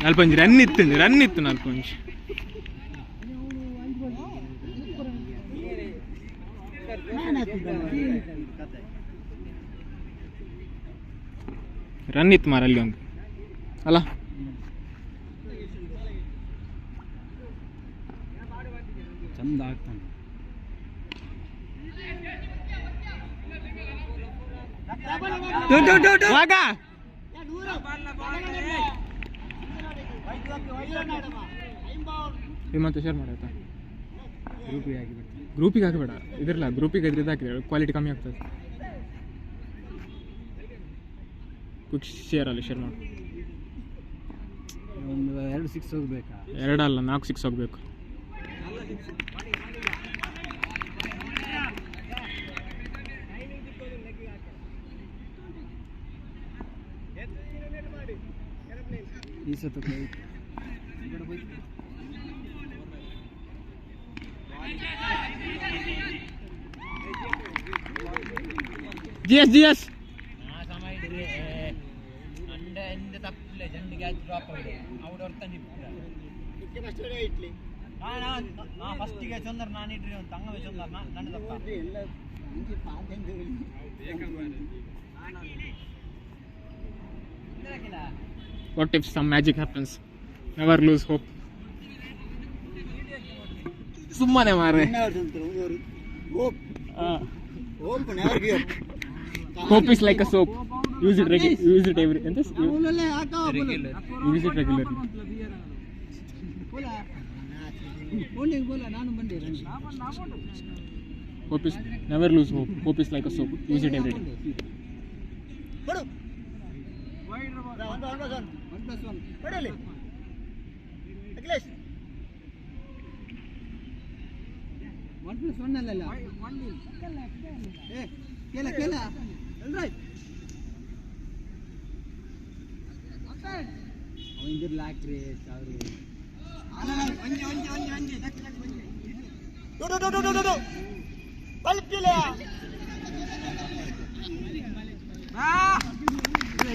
నల్పంచి run ఇత్తు నల్పంచి run ಇತ್ತು ಮಾರಲ್ಲಿ ಒಂದು ಅಲ್ಲ ಚಂದ ಆಗ್ತಾನೆ. ಮತ್ತೆ ಶೇರ್ ಮಾಡಾಯ್ತಾ ಗ್ರೂಪಿಗೆ ಹಾಕಬೇಡ ಇದ್ರಲ್ಲ ಗ್ರೂಪಿಗೆ ಇದ್ರದ್ದು ಹಾಕಿದ್ರೆ ಕ್ವಾಲಿಟಿ ಕಮ್ಮಿ ಆಗ್ತದೆ. ಕ್ವಿಕ್ ಶೇರ್ ಅಲ್ಲಿ ಶೇರ್ ಮಾಡಿ. ಒಂದು 2 6 ಹೋಗ್ಬೇಕಾ? 2 ಅಲ್ಲ 4 6 ಹೋಗ್ಬೇಕು. ಈ ಸತ ಜಿಎಸ್ ಫಸ್ಟಿಗೆ ಚಂದ್ರ ನಾನು ಇಡ್ರಿ ಒಂದು ತಂಗವೇ ಚಂದ್ರ ನನ್ನ ತಪ್ಪ. What if some magic happens? Never lose hope. ಸುಮ್ಮನೆ ಮಾರೆ. Hope is like a soap. Use it regularly. Use it regularly. Hope is never lose hope. Hope is like a soap. Use it every day.